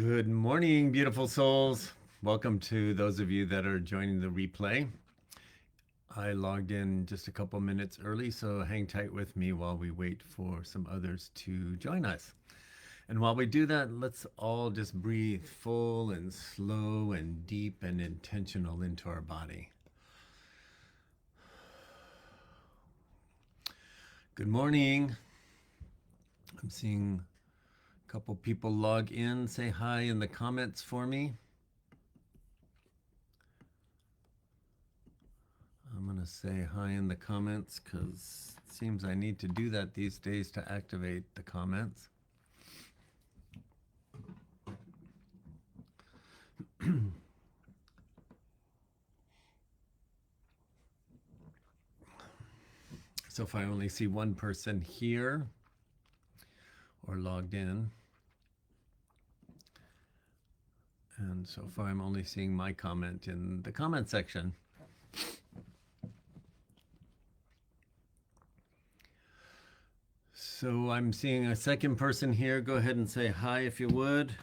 Good morning, beautiful souls. Welcome to those of you that are joining the replay. I logged in just a couple minutes early, so hang tight with me while we wait for some others to join us. And while we do that, let's all just breathe full and slow and deep and intentional into our body. Good morning. I'm seeing a couple people log in. Say hi in the comments for me. I'm going to say hi in the comments because it seems I need to do that these days to activate the comments. So if I only see one person here or logged in, and so far I'm only seeing my comment in the comment section. So I'm seeing a second person here. Go ahead and say hi if you would.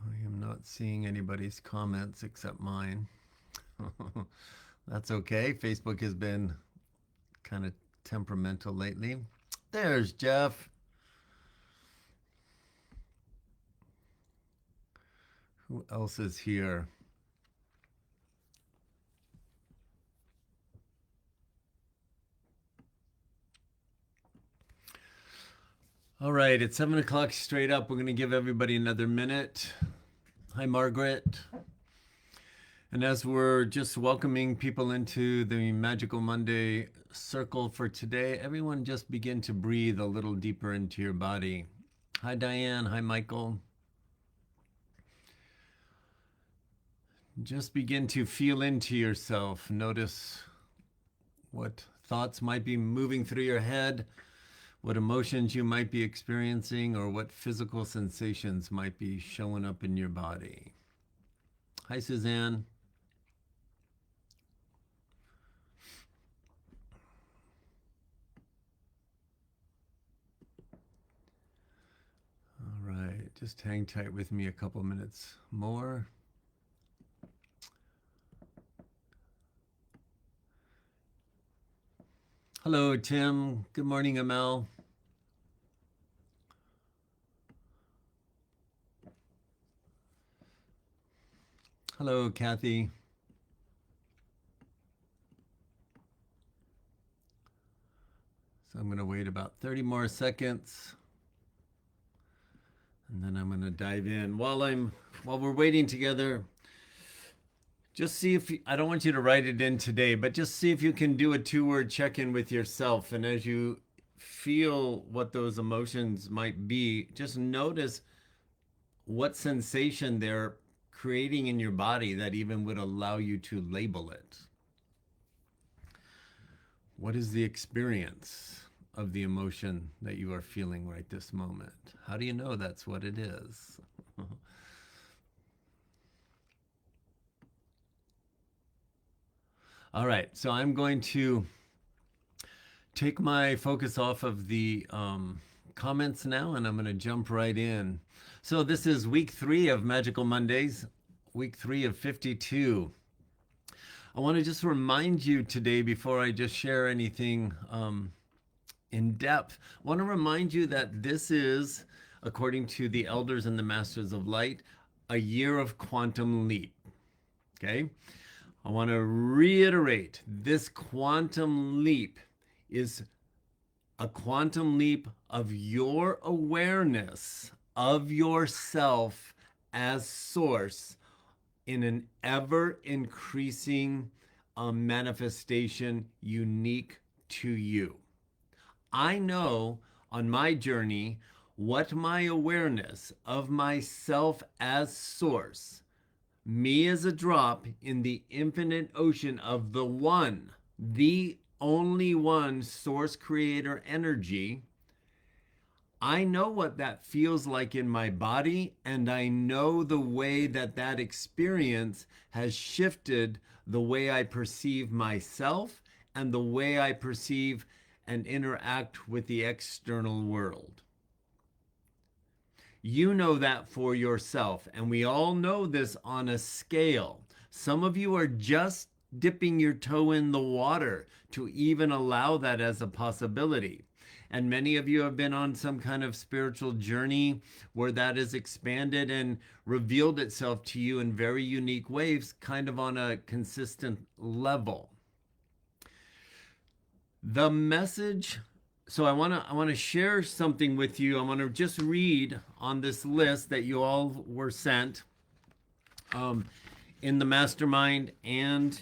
I am not seeing anybody's comments except mine. That's okay. Facebook has been kind of temperamental lately. There's Jeff. Who else is here? All right, it's 7 o'clock straight up. We're going to give everybody another minute. Hi, Margaret. And as we're just welcoming people into the Magical Monday circle for today, everyone just begin to breathe a little deeper into your body. Hi, Diane. Hi, Michael. Just begin to feel into yourself. Notice what thoughts might be moving through your head, what emotions you might be experiencing, or what physical sensations might be showing up in your body. Hi, Suzanne. All right, just hang tight with me a couple minutes more. Hello, Tim. Good morning, Amel. Hello, Kathy. So I'm going to wait about 30 more seconds. And then I'm going to dive in. While we're waiting together, just see if I don't want you to write it in today, but just see if you can do a 2-word check-in with yourself. And as you feel what those emotions might be, just notice what sensation they're creating in your body that even would allow you to label it. What is the experience of the emotion that you are feeling right this moment? How do you know that's what it is? All right, so I'm going to take my focus off of the comments now, and I'm going to jump right in. So this is week 3 of Magical Mondays, week 3 of 52. I want to just remind you today, before I just share anything in depth, I want to remind you that this is, according to the elders and the masters of light, a year of quantum leap. Okay? I want to reiterate, this quantum leap is a quantum leap of your awareness of yourself as source in an ever increasing manifestation unique to you. I know on my journey what my awareness of myself as source, me as a drop in the infinite ocean of the one, the only one source creator energy, I know what that feels like in my body, and I know the way that that experience has shifted the way I perceive myself and the way I perceive and interact with the external world. You know that for yourself. And we all know this on a scale. Some of you are just dipping your toe in the water to even allow that as a possibility. And many of you have been on some kind of spiritual journey where that has expanded and revealed itself to you in very unique ways, kind of on a consistent level. The message, so I want to share something with you. I want to just read on this list that you all were sent in the mastermind, and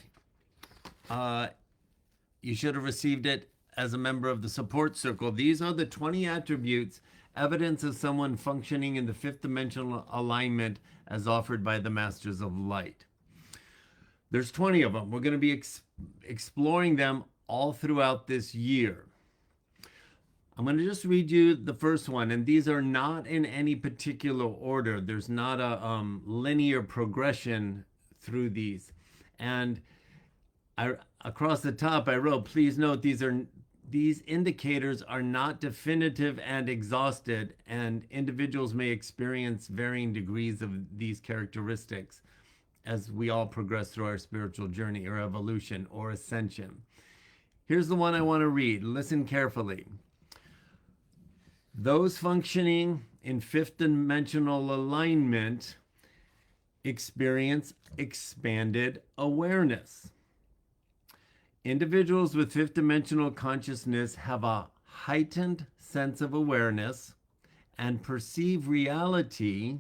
you should have received it as a member of the support circle. These are the 20 attributes, evidence of someone functioning in the fifth dimensional alignment as offered by the Masters of Light. There's 20 of them. We're going to be exploring them all throughout this year. I'm going to just read you the first one, and these are not in any particular order. There's not a linear progression through these. And across the top, I wrote, please note these indicators are not definitive and exhausted, and individuals may experience varying degrees of these characteristics as we all progress through our spiritual journey or evolution or ascension. Here's the one I want to read. Listen carefully. Those functioning in fifth dimensional alignment experience expanded awareness. Individuals with fifth dimensional consciousness have a heightened sense of awareness and perceive reality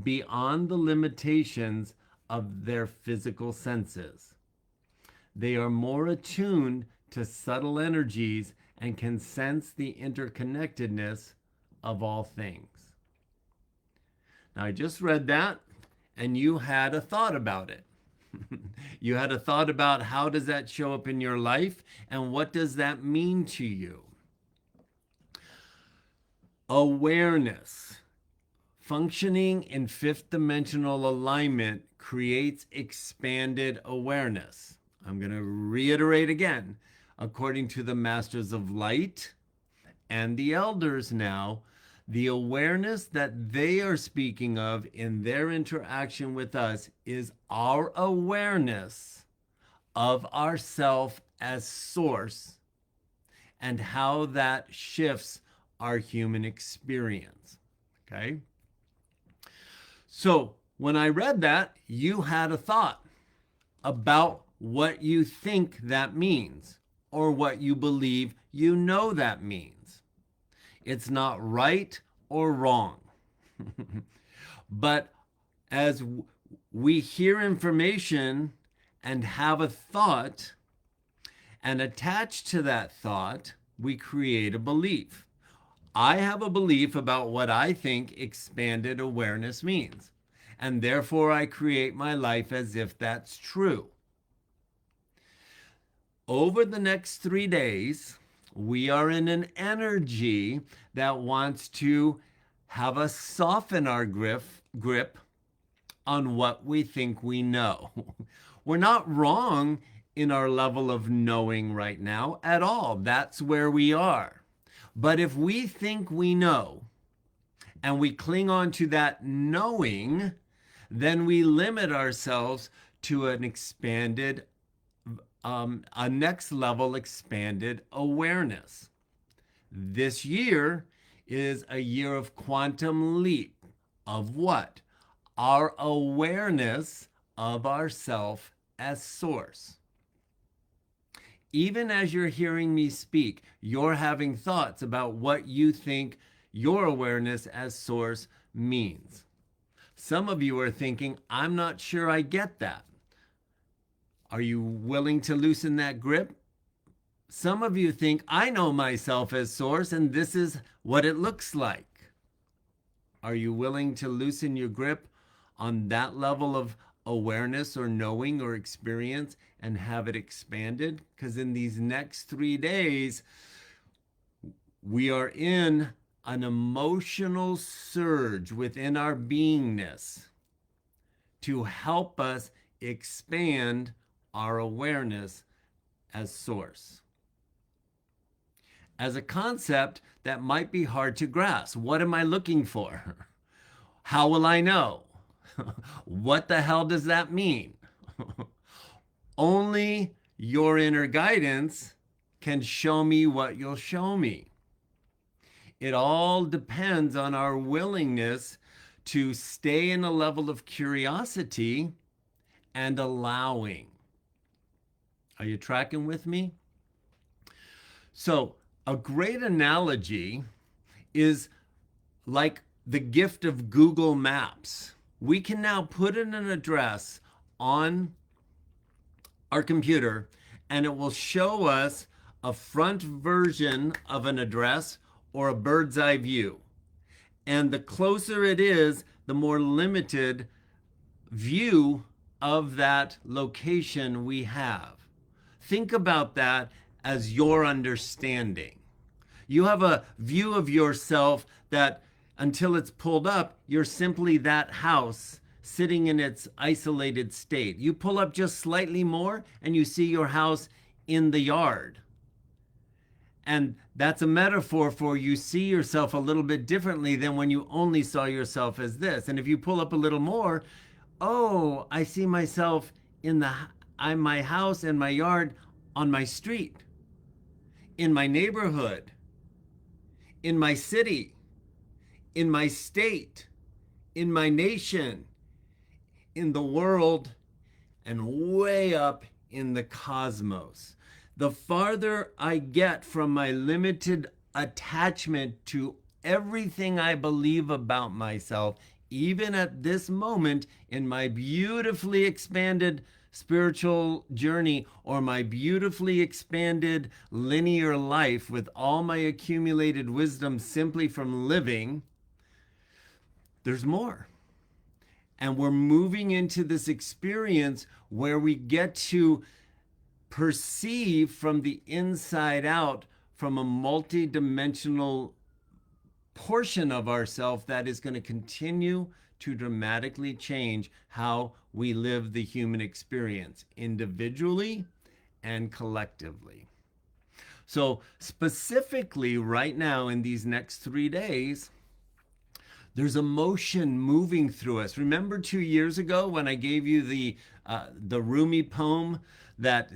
beyond the limitations of their physical senses. They are more attuned to subtle energies and can sense the interconnectedness of all things. Now, I just read that, and you had a thought about it. You had a thought about how does that show up in your life, and what does that mean to you? Awareness. Functioning in fifth dimensional alignment creates expanded awareness. I'm going to reiterate again. According to the Masters of Light and the elders now, the awareness that they are speaking of in their interaction with us is our awareness of ourself as source and how that shifts our human experience. Okay? So when I read that, you had a thought about what you think that means, or what you believe you know that means. It's not right or wrong. But as we hear information and have a thought, and attached to that thought, we create a belief. I have a belief about what I think expanded awareness means, and therefore I create my life as if that's true. Over the next 3 days, we are in an energy that wants to have us soften our grip on what we think we know. We're not wrong in our level of knowing right now at all. That's where we are. But if we think we know and we cling on to that knowing, then we limit ourselves to an expanded a next level expanded awareness. This year is a year of quantum leap of what? Our awareness of ourself as source. Even as you're hearing me speak, you're having thoughts about what you think your awareness as source means. Some of you are thinking, I'm not sure I get that. Are you willing to loosen that grip? Some of you think, I know myself as source, and this is what it looks like. Are you willing to loosen your grip on that level of awareness or knowing or experience and have it expanded? Because in these next 3 days, we are in an emotional surge within our beingness to help us expand our awareness as source. As a concept that might be hard to grasp. What am I looking for? How will I know? What the hell does that mean? Only your inner guidance can show me what you'll show me. It all depends on our willingness to stay in a level of curiosity and allowing. Are you tracking with me? So, a great analogy is like the gift of Google Maps. We can now put in an address on our computer and it will show us a front version of an address or a bird's eye view. And the closer it is, the more limited view of that location we have. Think about that as your understanding. You have a view of yourself that until it's pulled up, you're simply that house sitting in its isolated state. You pull up just slightly more and you see your house in the yard. And that's a metaphor for you see yourself a little bit differently than when you only saw yourself as this. And if you pull up a little more, oh, I see myself in my house and my yard on my street, in my neighborhood, in my city, in my state, in my nation, in the world, and way up in the cosmos. The farther I get from my limited attachment to everything I believe about myself, even at this moment in my beautifully expanded spiritual journey or my beautifully expanded linear life with all my accumulated wisdom simply from living, there's more. And we're moving into this experience where we get to perceive from the inside out from a multi-dimensional portion of ourself that is going to continue to dramatically change how we live the human experience individually and collectively. So specifically right now in these next 3 days, there's emotion moving through us. Remember 2 years ago when I gave you the Rumi poem that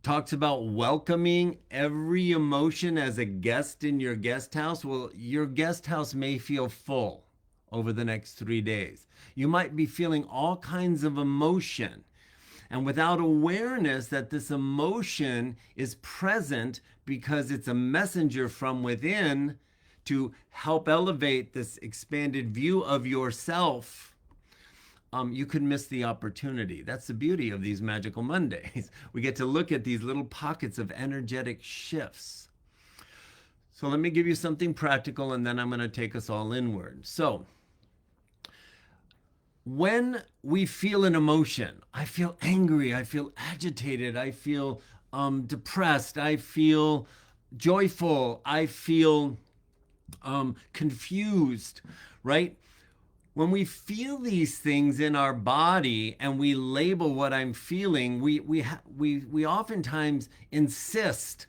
talks about welcoming every emotion as a guest in your guest house? Well, your guest house may feel full over the next 3 days. You might be feeling all kinds of emotion. And without awareness that this emotion is present because it's a messenger from within to help elevate this expanded view of yourself, you could miss the opportunity. That's the beauty of these Magical Mondays. We get to look at these little pockets of energetic shifts. So let me give you something practical and then I'm going to take us all inward. So when we feel an emotion, I feel angry, I feel agitated, I feel depressed, I feel joyful, I feel confused, right? When we feel these things in our body and we label what I'm feeling, we oftentimes insist,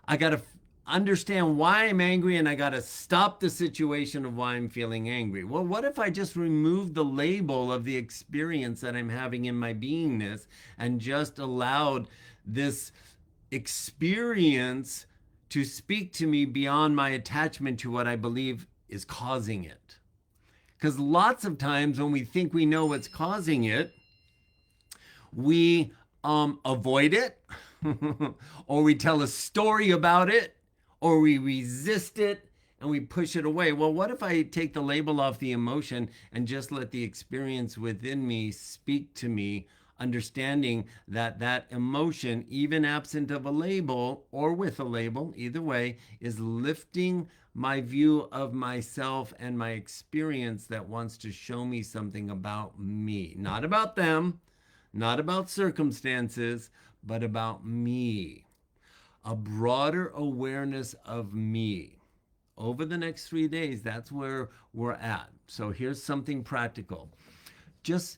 I got to understand why I'm angry and I got to stop the situation of why I'm feeling angry. Well, what if I just removed the label of the experience that I'm having in my beingness and just allowed this experience to speak to me beyond my attachment to what I believe is causing it? Because lots of times when we think we know what's causing it, we avoid it, or we tell a story about it, or we resist it, and we push it away. Well, what if I take the label off the emotion and just let the experience within me speak to me, understanding that that emotion, even absent of a label or with a label, either way, is lifting my view of myself and my experience that wants to show me something about me. Not about them, not about circumstances, but about me. A broader awareness of me. Over the next 3 days, that's where we're at. So here's something practical. Just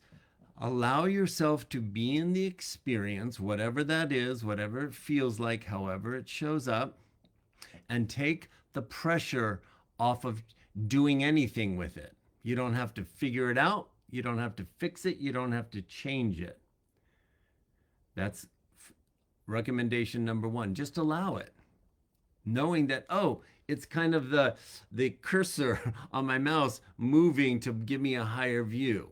allow yourself to be in the experience, whatever that is, whatever it feels like, however it shows up, and take the pressure off of doing anything with it. You don't have to figure it out. You don't have to fix it. You don't have to change it. That's recommendation number one. Just allow it. Knowing that, oh, it's kind of the cursor on my mouse moving to give me a higher view.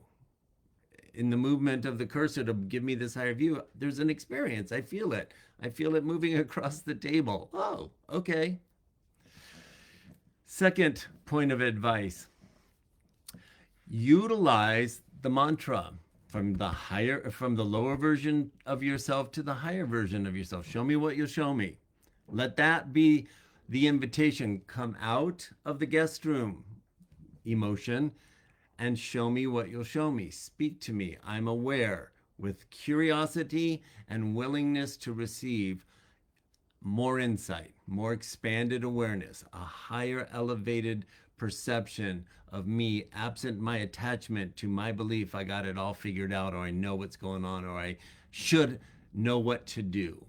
In the movement of the cursor to give me this higher view, there's an experience. I feel it. I feel it moving across the table. Oh, okay. Second point of advice, utilize the mantra from the lower version of yourself to the higher version of yourself. Show me what you'll show me. Let that be the invitation. Come out of the guest room emotion and show me what you'll show me. Speak to me. I'm aware, with curiosity and willingness to receive more insight, more expanded awareness, a higher elevated perception of me, absent my attachment to my belief I got it all figured out, or I know what's going on, or I should know what to do.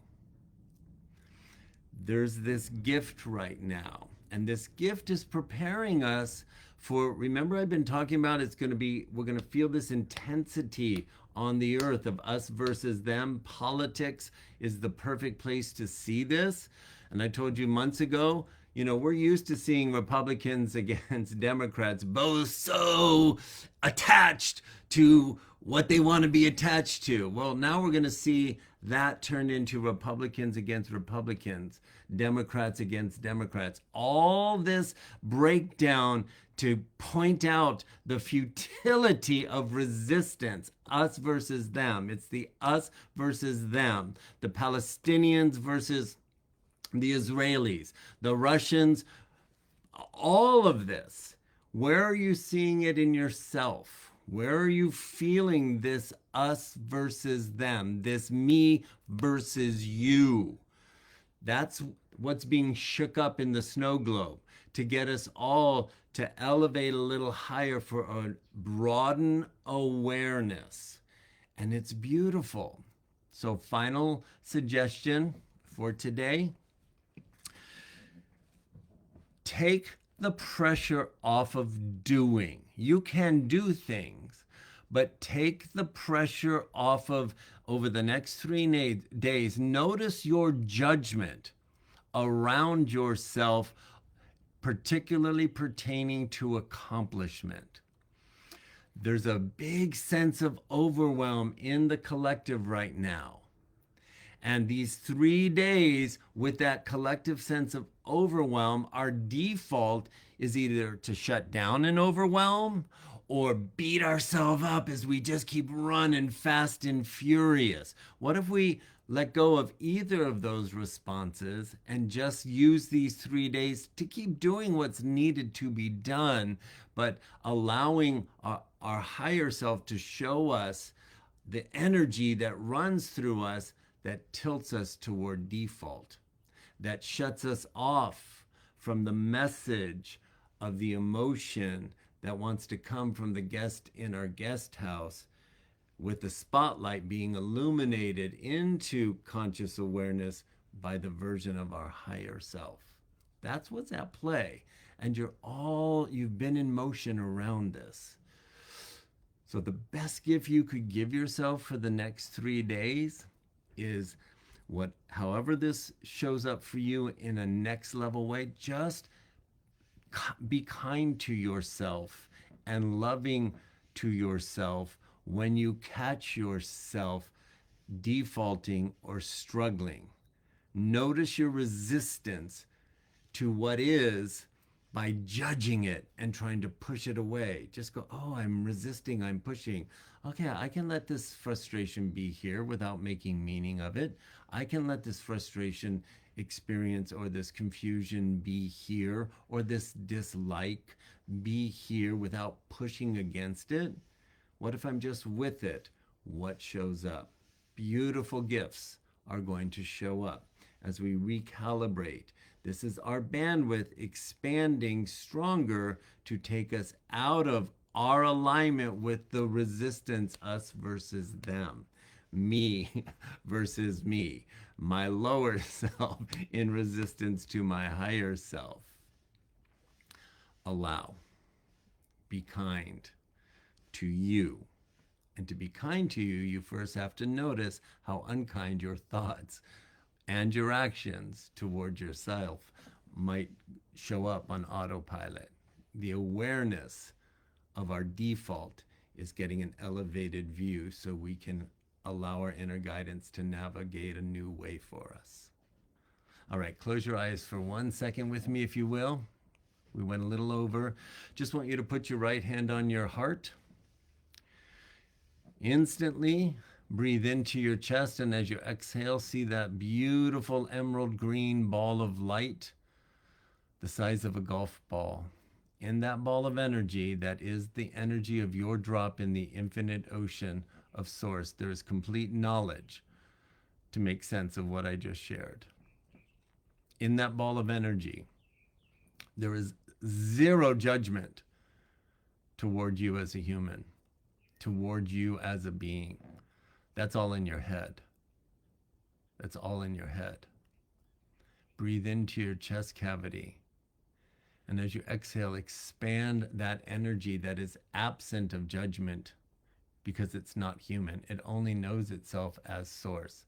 There's this gift right now, and this gift is preparing us for, remember I've been talking about, we're going to feel this intensity on the earth of us versus them. Politics is the perfect place to see this. And I told you months ago, we're used to seeing Republicans against Democrats, both so attached to what they want to be attached to. Well, now we're going to see that turned into Republicans against Republicans, Democrats against Democrats. All this breakdown to point out the futility of resistance, us versus them. It's the us versus them, the Palestinians versus the Israelis, the Russians, all of this. Where are you seeing it in yourself? Where are you feeling this us versus them, this me versus you? That's what's being shook up in the snow globe to get us all to elevate a little higher for a broaden awareness. And it's beautiful. So final suggestion for today, take the pressure off of doing. You can do things, but take the pressure off of, over the next 3 days, notice your judgment around yourself, particularly pertaining to accomplishment. There's a big sense of overwhelm in the collective right now. And these 3 days with that collective sense of overwhelm, our default is either to shut down and overwhelm or beat ourselves up as we just keep running fast and furious. What if we let go of either of those responses and just use these 3 days to keep doing what's needed to be done, but allowing our higher self to show us the energy that runs through us that tilts us toward default, that shuts us off from the message of the emotion that wants to come from the guest in our guest house, with the spotlight being illuminated into conscious awareness by the version of our higher self. That's what's at play. And you've been in motion around this. So the best gift you could give yourself for the next 3 days is however this shows up for you in a next level way, just be kind to yourself and loving to yourself when you catch yourself defaulting or struggling. Notice your resistance to what is by judging it and trying to push it away. Just go, oh, I'm resisting, I'm pushing. Okay, I can let this frustration be here without making meaning of it. I can let this frustration experience or this confusion be here, or this dislike be here without pushing against it. What if I'm just with it? What shows up? Beautiful gifts are going to show up as we recalibrate. This is our bandwidth expanding stronger to take us out of our alignment with the resistance, us versus them, me versus me, my lower self in resistance to my higher self. Allow. be kind to you. And to be kind to you, you first have to notice how unkind your thoughts and your actions toward yourself might show up on autopilot. The awareness of our default is getting an elevated view so we can allow our inner guidance to navigate a new way for us. All right, close your eyes for 1 second with me, if you will. We went a little over. Just want you to put your right hand on your heart. Instantly breathe into your chest, and as you exhale, see that beautiful emerald green ball of light, the size of a golf ball. In that ball of energy, that is the energy of your drop in the infinite ocean of Source, there is complete knowledge to make sense of what I just shared. In that ball of energy, there is zero judgment toward you as a human, toward you as a being. That's all in your head. That's all in your head. Breathe into your chest cavity. And as you exhale, expand that energy that is absent of judgment because it's not human. It only knows itself as Source.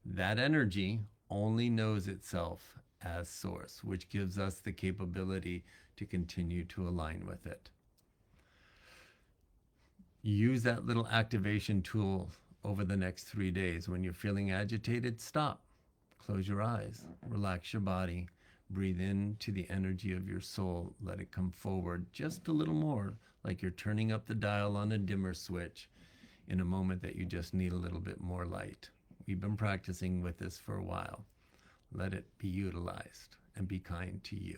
That energy only knows itself as Source, which gives us the capability to continue to align with it. Use that little activation tool over the next 3 days. When you're feeling agitated, stop. Close your eyes. Relax your body. Breathe into the energy of your soul. Let it come forward just a little more, like you're turning up the dial on a dimmer switch in a moment that you just need a little bit more light. We've been practicing with this for a while. Let it be utilized and be kind to you.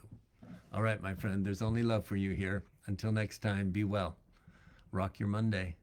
All right, my friend, there's only love for you here. Until next time, be well. Rock your Monday.